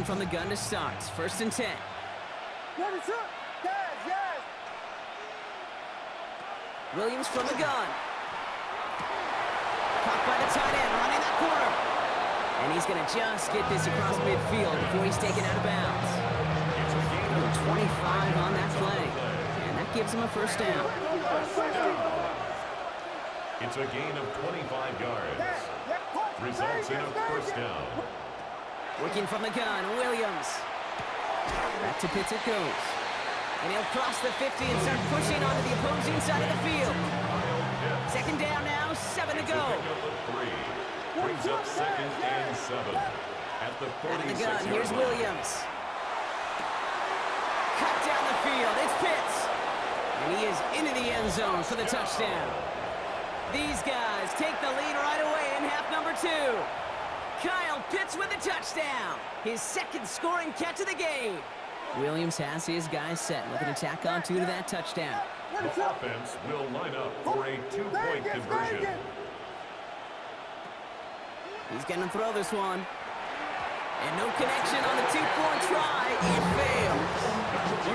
Working from the gun to start. It's 1st and 10. Williams from the gun. Caught by the tight end, running that corner. And he's going to just get this across midfield before he's taken out of bounds. 25 on that play. And that gives him a 1st down. It's a gain of 25 yards. Results in a 1st down. Working from the gun, Williams. Back to Pitts it goes. And he'll cross the 50 and start pushing onto the opposing side of the field. 2nd down now, 7 to go. Brings up 2nd and 7. At the 46 out of the gun, here's Williams. Cut down the field, it's Pitts. And he is into the end zone for the touchdown. These guys take the lead right away in half number 2. Kyle Pitts with a touchdown. His 2nd scoring catch of the game. Williams has his guys set, looking to tack on 2 to that touchdown. The offense will line up for a 2-point conversion. He's going to throw this one. And no connection on the 2-point try. It fails.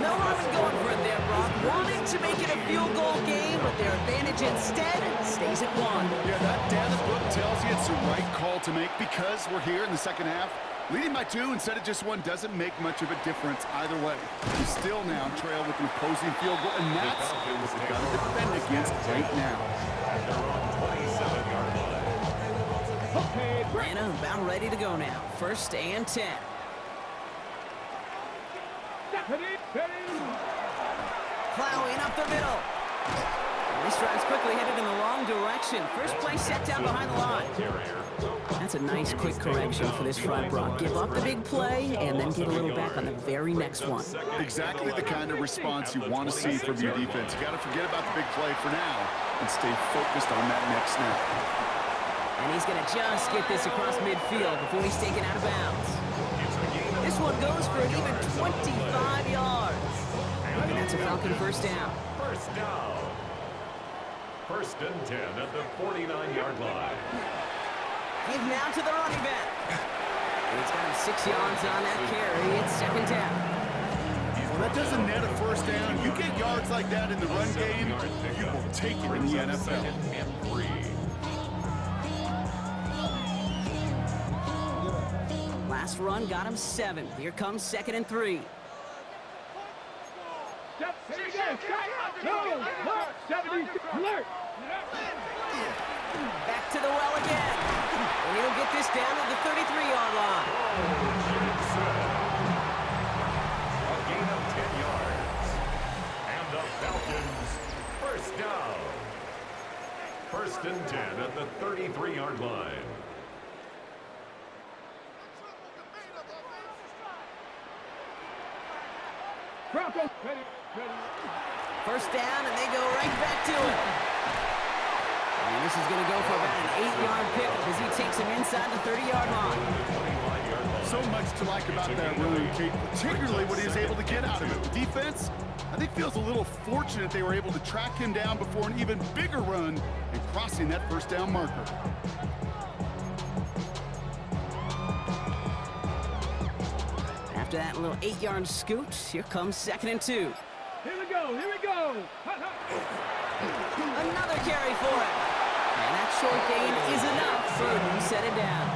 No harm in going for it there, Brock. Wanting to make it a field goal game, but their advantage instead stays at 1. Yeah, that data book tells you it's the right call to make because we're here in the 2nd half. Leading by 2 instead of just 1 doesn't make much of a difference either way. You still now trail with an opposing field goal, and that's what we've got to defend against right now. They're on 27-yard line. Atlanta about ready to go now. 1st and 10. Plowing up the middle. This drive's quickly headed in the wrong direction. First play set down behind the line. That's a nice quick correction for this front, Brock. Give up the big play and then get a little back on the very next one. Exactly the kind of response you want to see from your defense. You got to forget about the big play for now and stay focused on that next snap. And he's going to just get this across midfield before he's taken out of bounds. This one goes for an even 25 yards. And that's a Falcon 1st down. 1st down. 1st and 10 at the 49-yard line. Give now to the running back. And he's got him 6 yards on that carry. It's 2nd down. Well, that doesn't net a 1st down. You get yards like that in the run game, you will take it in the NFL. And 3. Last run got him 7. Here comes 2nd and 3. Back to the well again. And he'll get this down to the 33-yard line. A gain of 10 yards. And the Falcons, 1st down. 1st and 10 at the 33-yard line. First down, and they go right back to it. And this is going to go for about an 8-yard pickup as he takes him inside the 30-yard line. So much to like about that run, Kate, particularly what he was able to get out of it. The defense, I think, feels a little fortunate they were able to track him down before an even bigger run and crossing that 1st down marker. After that little 8-yard scoot, here comes 2nd and 2. Here we go, here we go. Another carry for it. And that short gain is enough for him to set it down.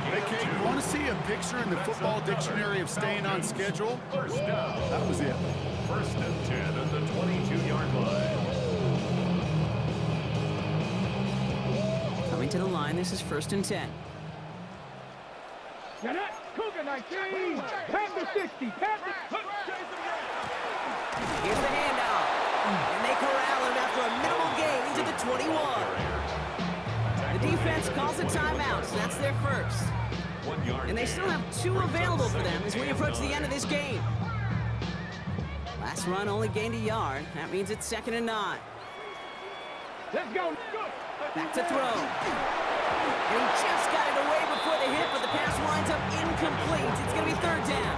Hey, Kate, you want to see a picture in the football dictionary of staying on schedule? 1st down. That was it. 1st and 10 at the 22-yard line. Coming to the line, this is 1st and 10. Cougar 19, pass the 60, pass the... Here's the handoff. And they corral him after a minimal gain to the 21. The defense calls a timeout, so that's their 1st. And they still have 2 available for them as we approach the end of this game. Last run only gained a yard. That means it's 2nd and 9. Let's go. Back to throw. And he just got it away before the hit, but the pass winds up incomplete. It's going to be 3rd down.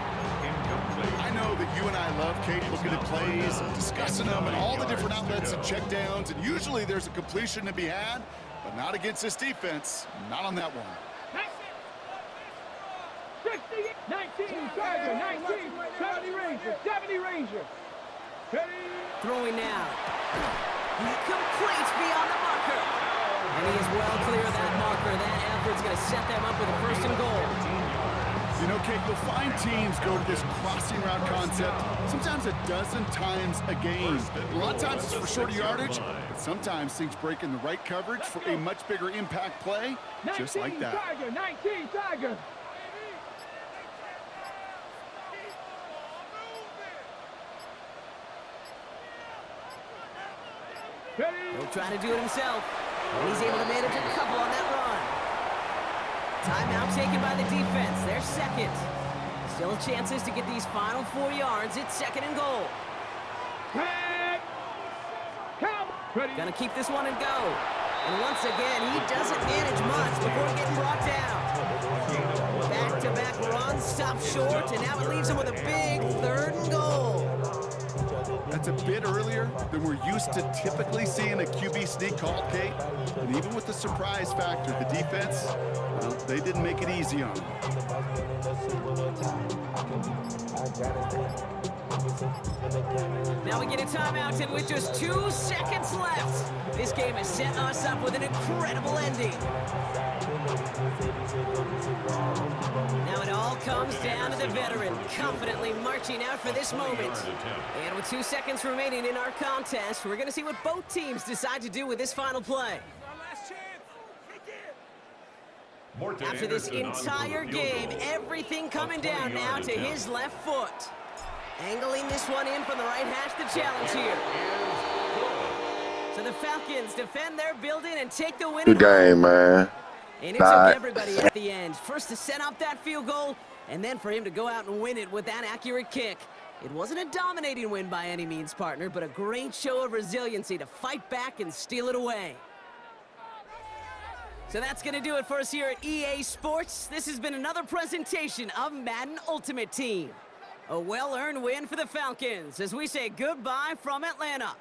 I know that you and I love, Kate, looking at plays, discussing them, and all the different outlets and checkdowns, and usually there's a completion to be had, but not against this defense. Not on that one. 19, Tiger, 19, 70 Ranger, 70 Ranger. Throwing now. He completes beyond the marker. And he is well clear of that marker. That effort's going to set them up with a first and goal. You know, Kate, you'll find teams go to this crossing route concept sometimes a dozen times a game. A lot of times it's for shorter yardage, but sometimes things break in the right coverage for a much bigger impact play, just like that. Tiger, 19, Tiger. He'll try to do it himself. And he's able to manage a couple on that run. Timeout taken by the defense. They're second. Still chances to get these final 4 yards. It's second and goal. Gonna keep this one and go. And once again, he doesn't manage much before getting brought down. Back-to-back runs, stop short, and now it leaves him with a big third and goal. That's a bit earlier than we're used to typically seeing a QB sneak called, Kate. And even with the surprise factor, the defense, well, they didn't make it easy on them. Now we get a timeout, and with just 2 seconds left, this game has set us up with an incredible ending. Now it all comes down to the veteran, confidently marching out for this moment. And with 2 seconds remaining in our contest, we're going to see what both teams decide to do with this final play. After this entire game, everything coming down now to his left foot. Angling this one in from the right hash, the challenge here. So the Falcons defend their building and take the win. Good game, man. And it took everybody at the end. First to set up that field goal, and then for him to go out and win it with that accurate kick. It wasn't a dominating win by any means, partner, but a great show of resiliency to fight back and steal it away. So that's going to do it for us here at EA Sports. This has been another presentation of Madden Ultimate Team. A well-earned win for the Falcons as we say goodbye from Atlanta.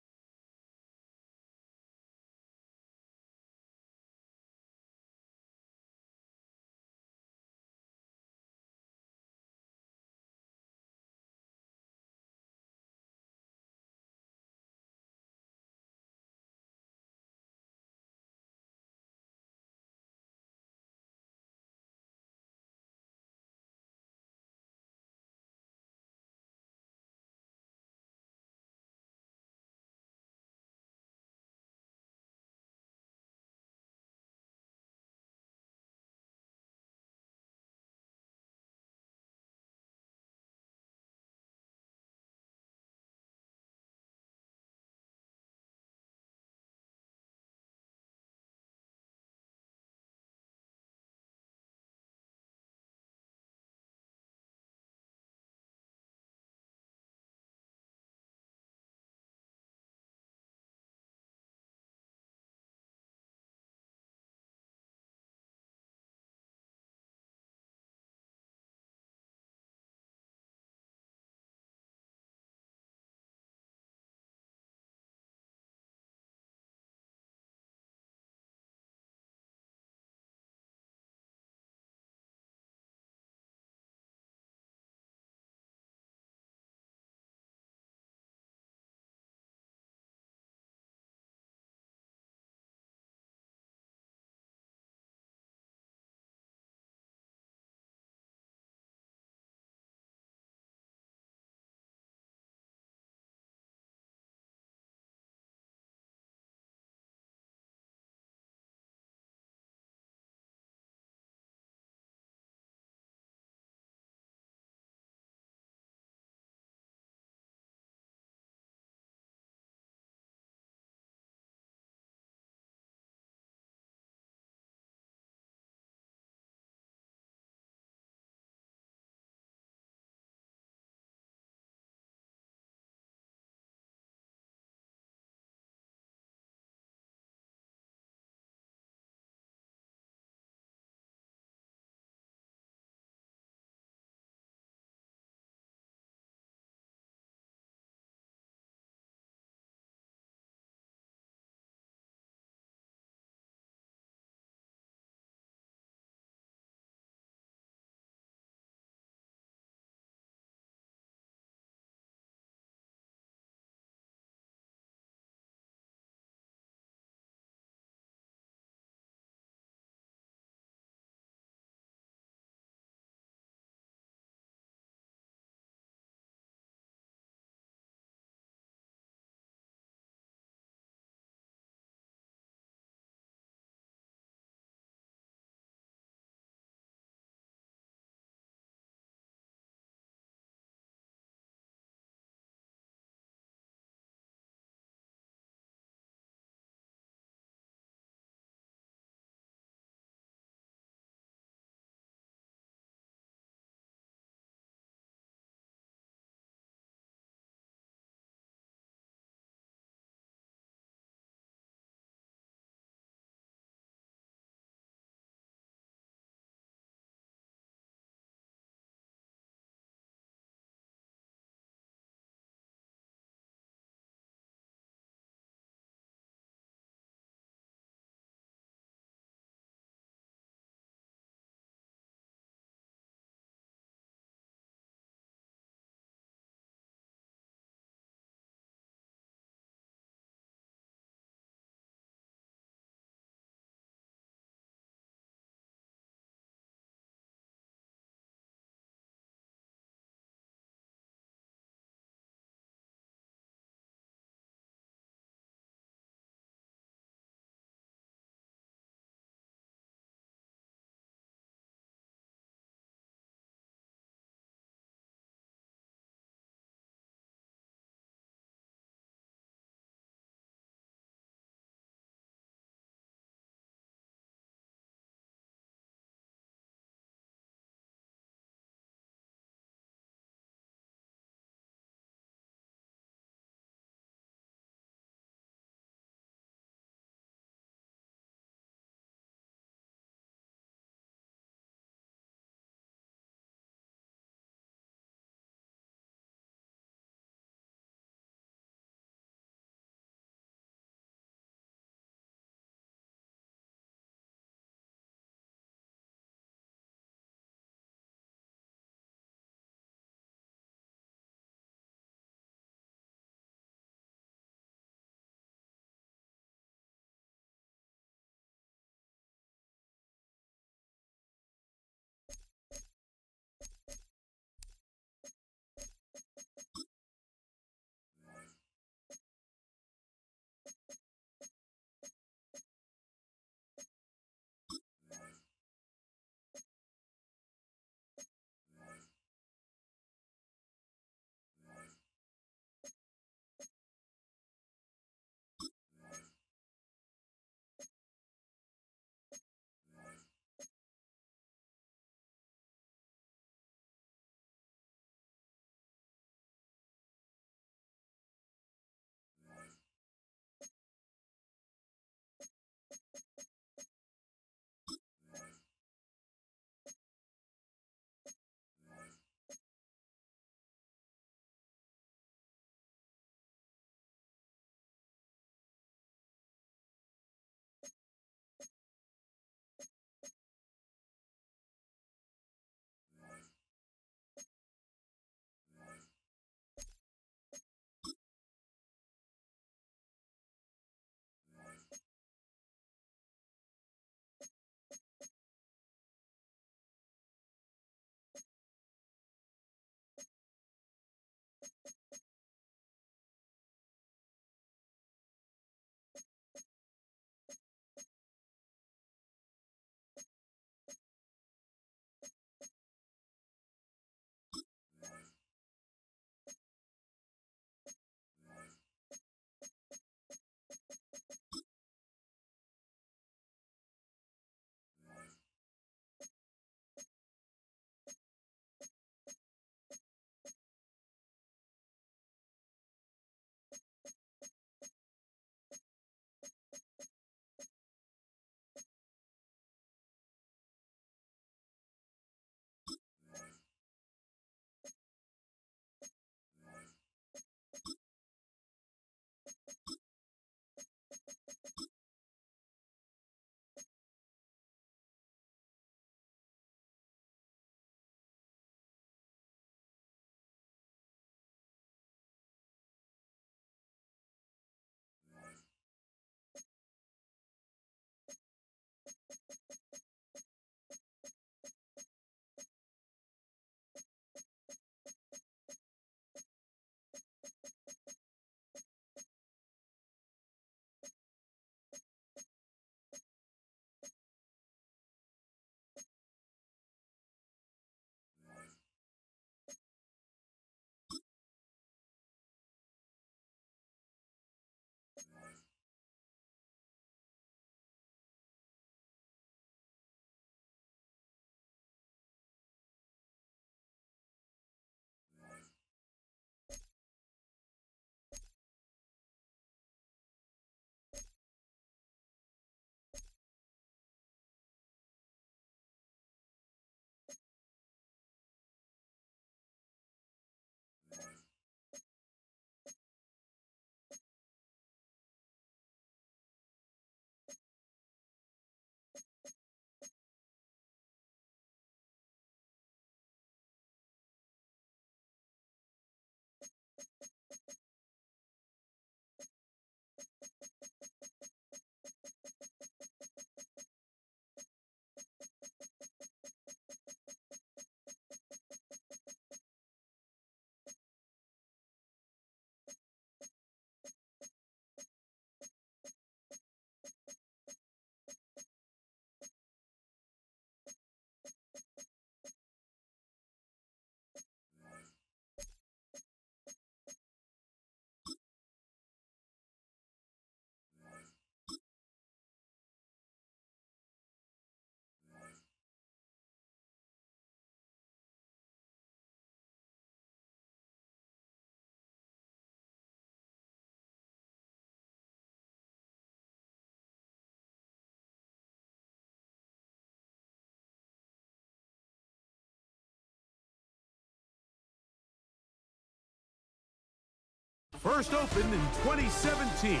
First opened in 2017.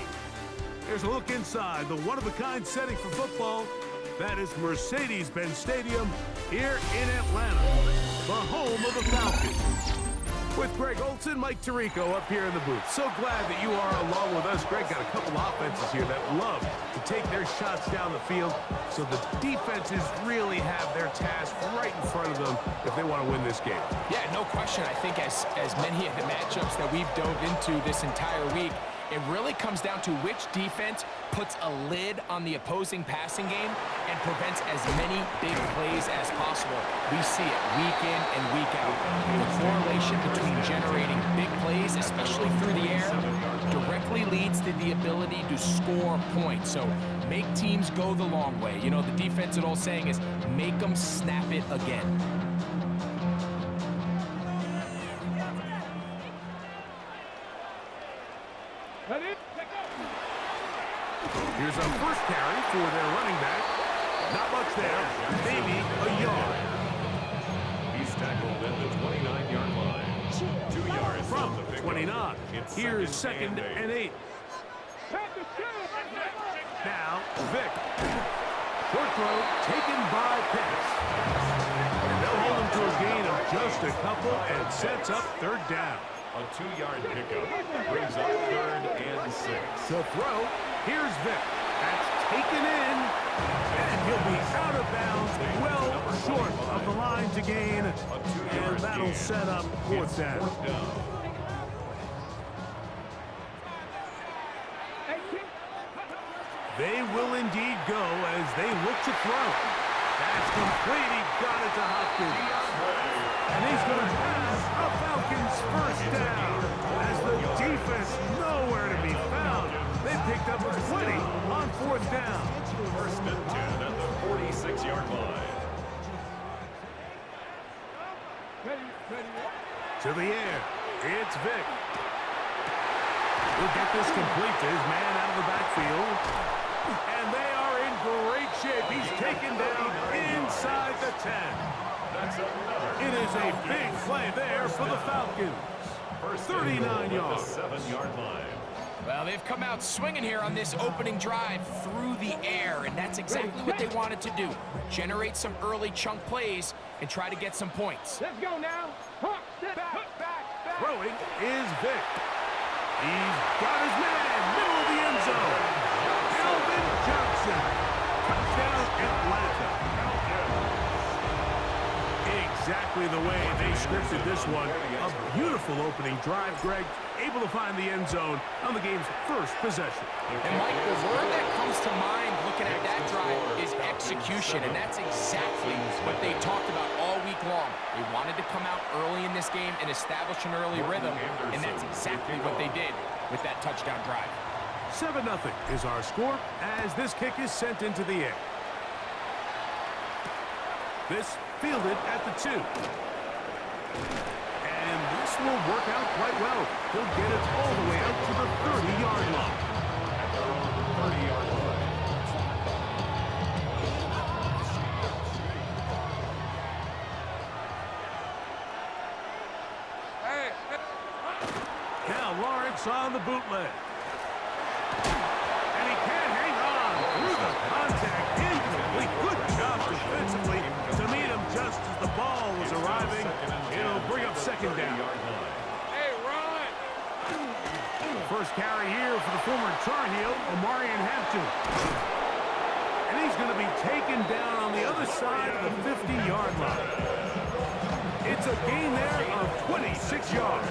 Here's a look inside the one-of-a-kind setting for football. That is Mercedes-Benz Stadium here in Atlanta, the home of the Falcons. With Greg Olson, Mike Tirico up here in the booth. So glad that you are along with us. Greg got a couple offenses here that love to take their shots down the field, so the defenses really have their task right in front of them if they want to win this game. Yeah, no question. I think as many of the matchups that we've dove into this entire week, it really comes down to which defense puts a lid on the opposing passing game and prevents as many big plays as possible. We see it week in and week out. The correlation between generating big plays, especially through the air, directly leads to the ability to score points. So make teams go the long way. You know, the defense, an old saying is, make them snap it again. Here's a first carry for their running back. Not much there, maybe a yard. He's tackled at the 29-yard line. 2 yards From the pickup. 29. It's Here's second and 8. Now, Vick. Short throw taken by Pitts. And they'll hold him to a gain of just a couple and sets up third down. A 2-yard pickup brings up 3rd and 6. To throw, here's Vick. That's taken in, and he'll be out of bounds, well short of the line to gain, and that'll set up fourth down. They will indeed go as they look to throw. That's complete. He got it to Hopkins. And he's going to pass a Falcons first down as the defense nowhere to be found. They picked up 20 on fourth down. First and 10 at the 46-yard line. To the air, it's Vick. He'll get this complete to his man out of the backfield. And they are in great shape. He's taken down inside the 10. It is a big play there for the Falcons. 39 yards. 7-yard line. Well, they've come out swinging here on this opening drive through the air, and that's exactly what they wanted to do. Generate some early chunk plays and try to get some points. Let's go now. Back. Throwing is Vick. He's got his man, middle of the end zone. Alvin Johnson. Touchdown, Atlanta. Exactly the way they scripted this one. A beautiful opening drive, Greg. Able to find the end zone on the game's first possession. And Mike, the word that comes to mind looking at that drive is execution, and that's exactly what they talked about all week long. They wanted to come out early in this game and establish an early rhythm, and that's exactly what they did with that touchdown drive. 7-0 is our score as this kick is sent into the air. This fielded at the 2. And this will work out quite well. He'll get it all the way up to the 30-yard line. 30-yard line. Now Lawrence on the bootleg. And he can't hang on through the contact. Incomplete. Good job defensively to meet him just as the ball was arriving. It'll bring up second down. Hey, run! First carry here for the former Tar Heel, Omarion Hampton. And he's going to be taken down on the other side of the 50-yard line. It's a gain there of 26 yards.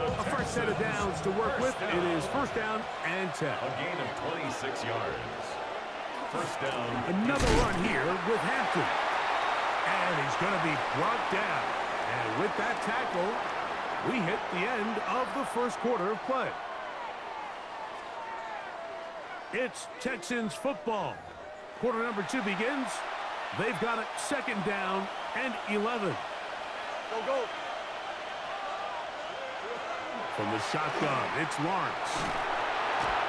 A fresh set of downs to work with. It is first down and 10. A gain of 26 yards. First down. Another run here with Hampton. And he's going to be brought down. And with that tackle, we hit the end of the first quarter of play. It's Texans football. Quarter number 2 begins. They've got it second down and 11. Go. From the shotgun, it's Lawrence.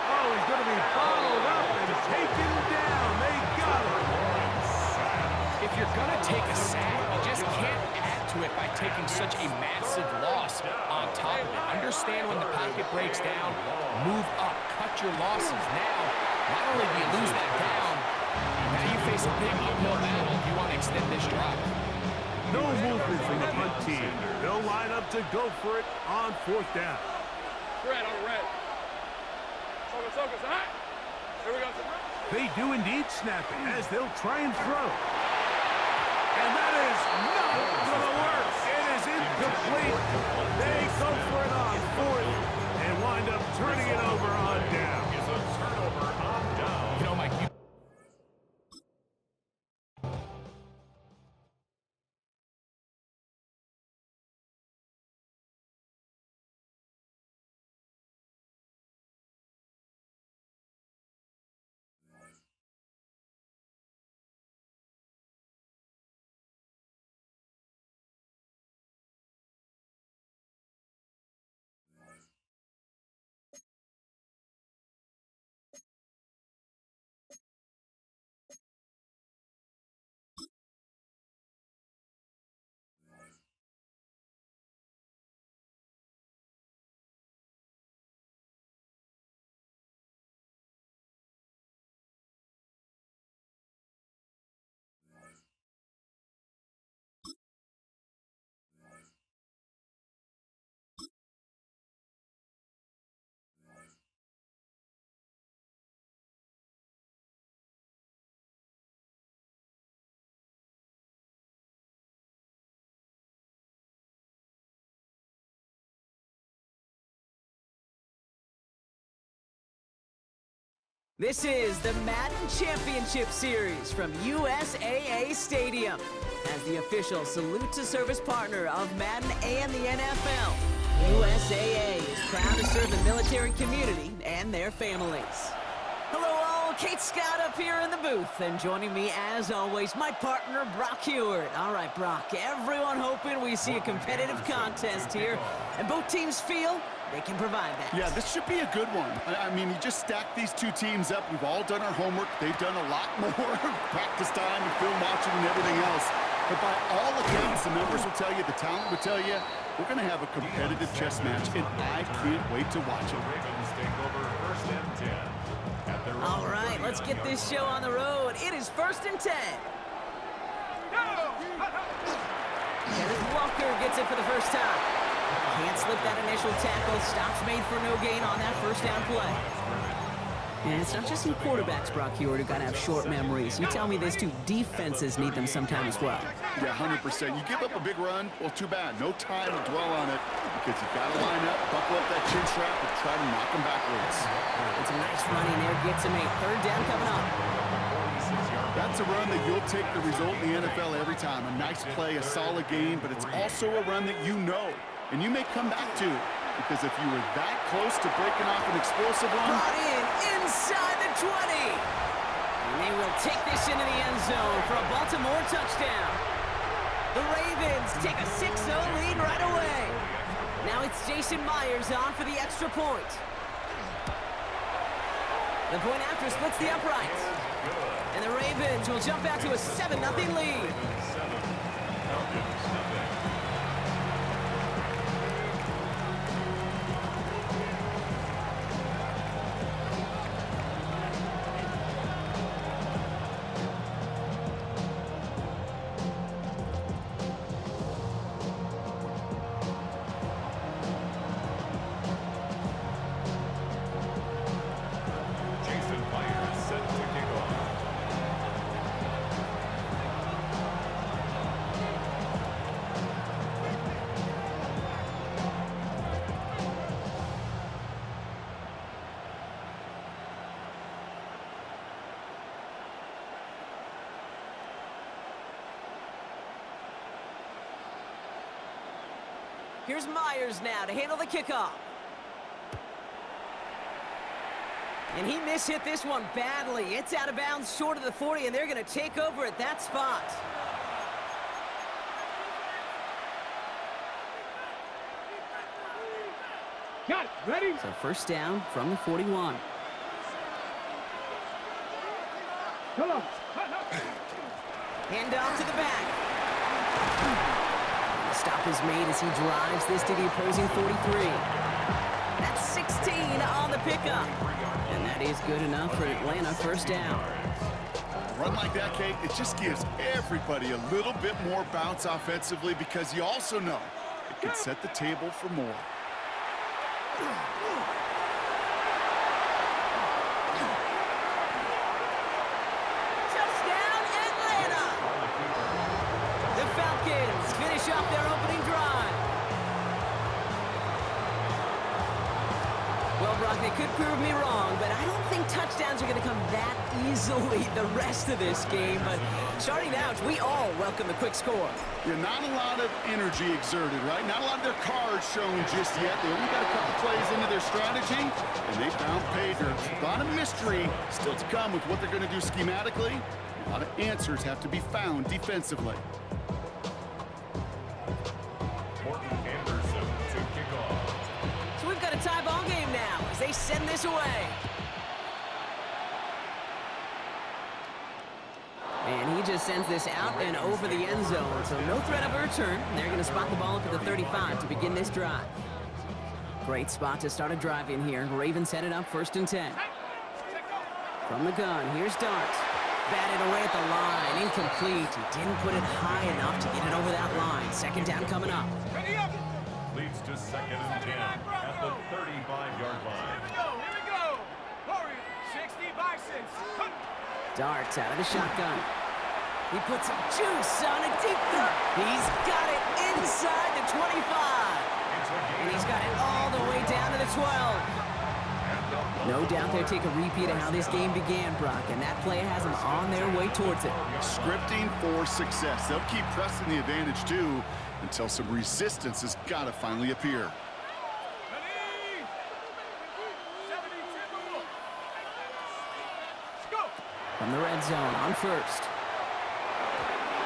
Oh, he's going to be bottled up and taken down. They got him. If you're going to take a sack, you just can't add to it by taking such a massive loss on top of it. Understand when the pocket breaks down, move up, cut your losses. Now, not only do you lose that down, now you face a big uphill battle if you want to extend this drive. No movement from the punt team. They'll line up to go for it on 4th down. Red on red. Focus, hot. Here we go. They do indeed snap it as they'll try and throw. And that is not going to work. It is incomplete. They go for it on 4th and wind up turning it over on down. Is a turnover on down. You know, Mike, This is the Madden Championship Series from USAA Stadium. As the official salute to service partner of Madden and the NFL, USAA is proud to serve the military community and their families. Hello all, Kate Scott up here in the booth, and joining me as always, my partner Brock Hewitt. All right, Brock, everyone hoping we see a competitive contest here, and both teams feel they can provide that. Yeah, this should be a good one. I mean, you just stack these two teams up. We've all done our homework. They've done a lot more practice time and film watching and everything else. But by all accounts, the numbers will tell you, the talent will tell you, we're going to have a competitive chess match, and I can't wait to watch it. Ravens take over 1st and 10. At their own All right, let's get this show on the road. It is 1st and 10. Kenneth Walker gets it for the first time. Can't slip that initial tackle. Stops made for no gain on that 1st down play. And it's not just you quarterbacks, Brock Hewitt, who got to have short memories. You tell me these two defenses need them sometime as well. Yeah, 100%. You give up a big run, well, too bad. No time to dwell on it because you've got to line up, buckle up that chin strap, and try to knock them backwards. It's a nice running there. Gets him a 3rd down coming up. That's a run that you'll take the result in the NFL every time. A nice play, a solid game, but it's also a run that you know and you may come back to, because if you were that close to breaking off an explosive run. Brought in inside the 20. And they will take this into the end zone for a Baltimore touchdown. The Ravens take a 6-0 lead right away. Now it's Jason Myers on for the extra point. The point after splits the uprights. And the Ravens will jump out to a 7-0 lead. Here's Myers now to handle the kickoff. And he mishit this one badly. It's out of bounds short of the 40, and they're going to take over at that spot. Got it. Ready? So 1st down from the 41. Come on. Hand off to the back. Stop is made as he drives this to the opposing 43. That's 16 on the pickup. And that is good enough for Atlanta first down. A run like that, Kate, it just gives everybody a little bit more bounce offensively because you also know it can set the table for more. Touchdown, Atlanta! The Falcons finish off their opening drive. Well, Brock, they could prove me wrong, but I don't think touchdowns are going to come that easily the rest of this game. But starting out, we all welcome the quick score. Yeah, not a lot of energy exerted, right? Not a lot of their cards shown just yet. They only got a couple plays into their strategy, and they found pay dirt. A lot of mystery still to come with what they're going to do schematically. A lot of answers have to be found defensively. So we've got a tie ball game now as they send this away. And he just sends this out and over the end zone, so no threat of a return. They're going to spot the ball up at the 35 to begin this drive. Great spot to start a drive in here. Ravens set it up 1st and 10. From the gun, here's Dart. Batted away at the line, incomplete. He didn't put it high enough to get it over that line. 2nd down coming up. Leads to 2nd and 10 at the 35-yard line. Here we go. Hurry. 60 by 6. Darts out of the shotgun. He puts some juice on a deep throw. He's got it inside the 25. And he's got it all the way down to the 12. No doubt they'll take a repeat of how this game began, Brock, and that play has them on their way towards it. Scripting for success. They'll keep pressing the advantage, too, until some resistance has got to finally appear. From the red zone on 1st.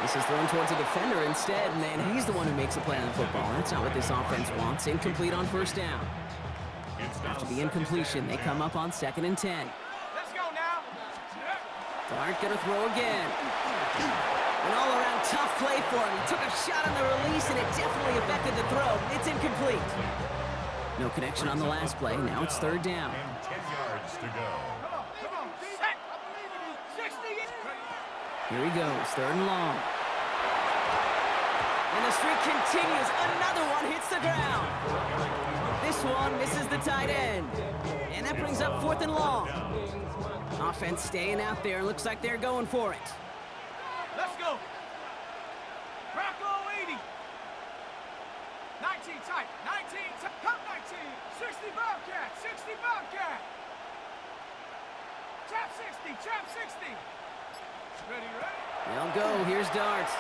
This is thrown towards a defender instead, and then he's the one who makes a play on the football. That's not what this offense wants. Incomplete on 1st down. After the incompletion, they come up on 2nd and 10. Let's go now. Dart gonna throw again. An all-around tough play for him. He took a shot on the release, and it definitely affected the throw. It's incomplete. No connection on the last play. Now it's 3rd down. And 10 yards to go. Come on. Set. 60. Here he goes, 3rd and long. And the streak continues. Another one hits the ground. This one misses the tight end. And that brings up 4th and long. Offense staying out there. Looks like they're going for it. Let's go. Bracco 80. 19 tight. 19 tight. Come 19. 60 Bobcat. 60 Bobcat. Trap 60. Trap 60. Ready? They'll go. Here's Darts.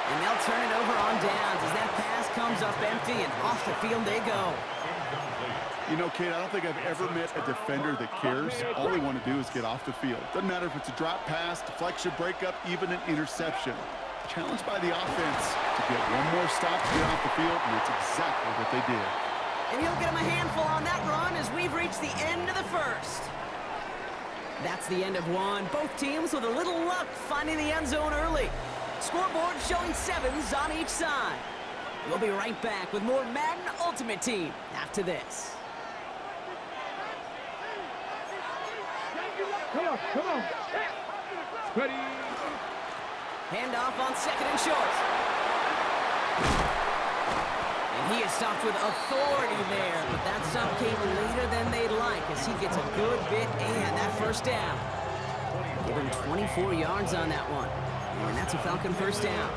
And they'll turn it over on downs as that pass comes up empty, and off the field they go. You know, Kate, I don't think I've ever met a defender that cares. All they want to do is get off the field. Doesn't matter if it's a drop pass, deflection, breakup, even an interception. Challenged by the offense to get one more stop to get off the field, and that's exactly what they did. And he'll get him a handful on that run as we've reached the end of the 1st. That's the end of one. Both teams with a little luck finding the end zone early. Scoreboard showing 7s on each side. We'll be right back with more Madden Ultimate Team after this. Come on. Ready? Handoff on 2nd and short. And he is stopped with authority there, but that stop came later than they'd like as he gets a good bit and that 1st down. Give him 24 yards on that one. And that's a Falcon 1st down.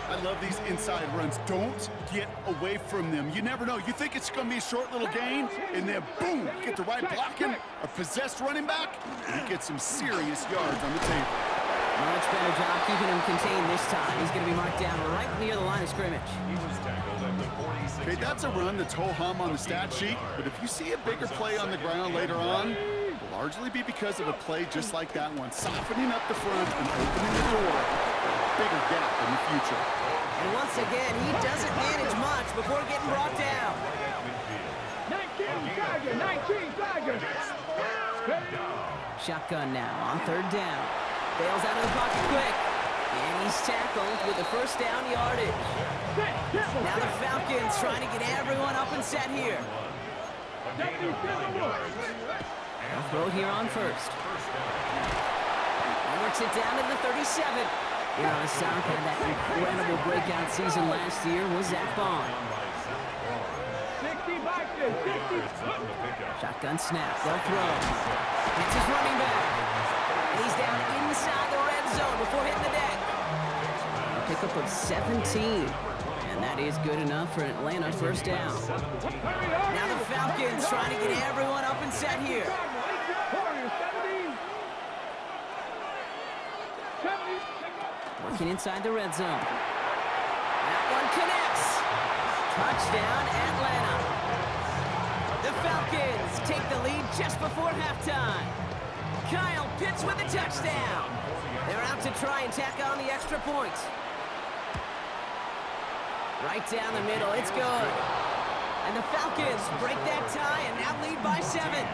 I love these inside runs. Don't get away from them. You never know. You think it's going to be a short little gain, and then boom, get the right blocking, a possessed running back, and you get some serious yards on the table. Much better job keeping him contained this time. He's going to be marked down right near the line of scrimmage. He was tackled at the 46. Okay, that's a run that's ho-hum on the stat sheet, but if you see a bigger play on the ground later on, it'll largely be because of a play just like that one, softening up the front and opening the door for a bigger gap in the future. And once again, he doesn't manage much before getting brought down. 19 Tiger. 19 Tiger. Shotgun now on 3rd down. Bails out of the pocket quick. And he's tackled with the first down yardage. Now the Falcons trying to get everyone up and set here. They'll throw here on first. He works it down to the 37. You know, Sark had that incredible breakout season last year was Zach Bond. 60 back there, 60. Shotgun snap, they'll throw. It's his running back. And he's down inside the red zone before hitting the deck. A pickup of 17. And that is good enough for Atlanta first down. Now the Falcons trying to get everyone up and set here. Working inside the red zone. That one connects. Touchdown, Atlanta. The Falcons take the lead just before halftime. Kyle Pitts with a touchdown. They're out to try and tack on the extra point. Right down the middle, it's good. And the Falcons break that tie and now lead by 7.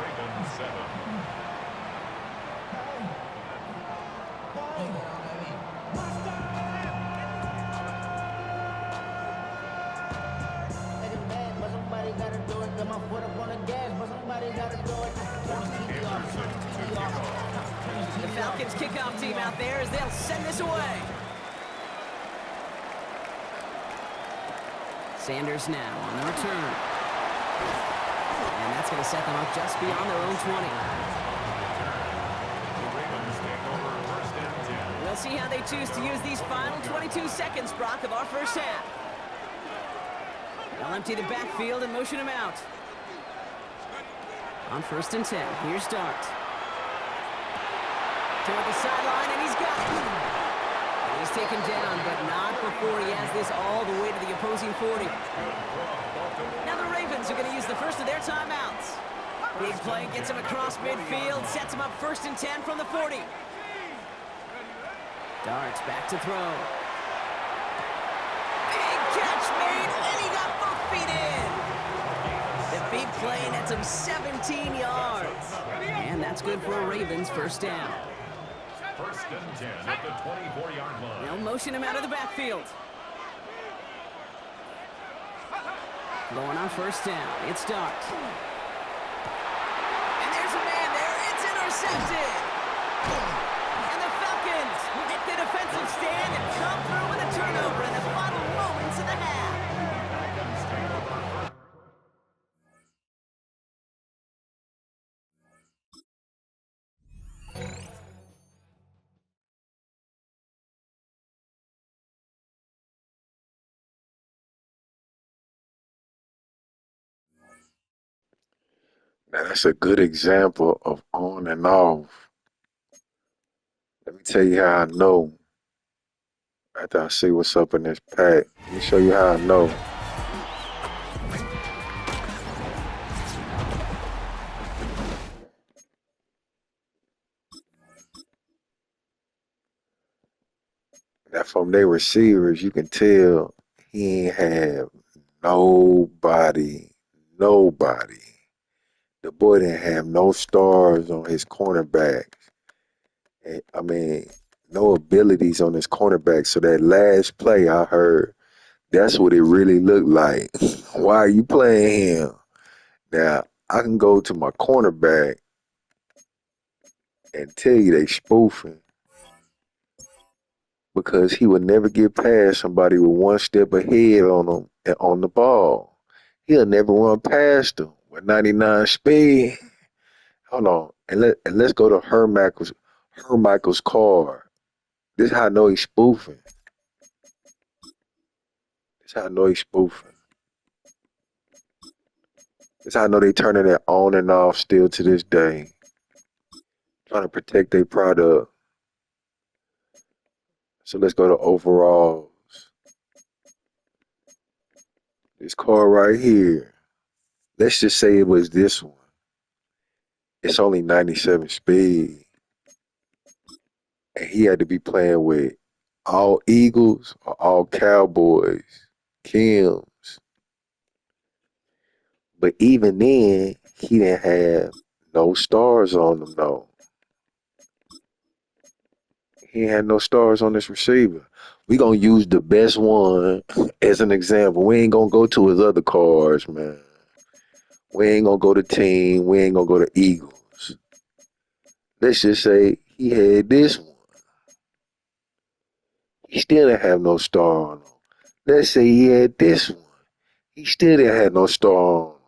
Ravens 7. The Falcons kickoff team out there as they'll send this away. Sanders now on the return. And that's going to set them up just beyond their own 20. We'll see how they choose to use these final 22 seconds, Brock, of our first half. They'll empty the backfield and motion him out. On 1st and 10, here's Dart. Toward the sideline, and he's got it. And he's taken down, but not before he has this all the way to the opposing 40. Now the Ravens are going to use the first of their timeouts. Big play gets him across midfield, sets him up 1st and 10 from the 40. Dart's back to throw. Big catch made, and he got both feet in. The big play nets him 17 yards. And that's good for a Ravens first down. 1st and 10 at the 24-yard line. They'll motion him out of the backfield. Going on 1st down, it's Dart. And there's a man there, it's intercepted. And the Falcons hit the defensive stand and come through with a turnover in the final moments of the half. Now, that's a good example of on and off. Let me tell you how I know after I see what's up in this pack. Let me show you how I know. Now, from their receivers, you can tell he ain't have nobody. The boy didn't have no stars on his cornerbacks. I mean, no abilities on his cornerback. So that last play I heard, that's what it really looked like. Why are you playing him? Now, I can go to my cornerback and tell you they spoofing because he would never get past somebody with one step ahead on him and on the ball. He'll never run past him with 99 speed. Hold on, and let's go to Hermichael's car. This is how I know he's spoofing. This is how I know he's spoofing. This is how I know they turning it on and off still to this day. Trying to protect their product. So let's go to overalls. This car right here. Let's just say it was this one. It's only 97 speed. And he had to be playing with all Eagles or all Cowboys, Kims. But even then, he didn't have no stars on him, though. He ain't had no stars on this receiver. We gonna use the best one as an example. We ain't gonna go to his other cards, man. We ain't gonna go to team. We ain't gonna go to Eagles. Let's just say he had this one. He still didn't have no star on him. Let's say he had this one. He still didn't have no star on him.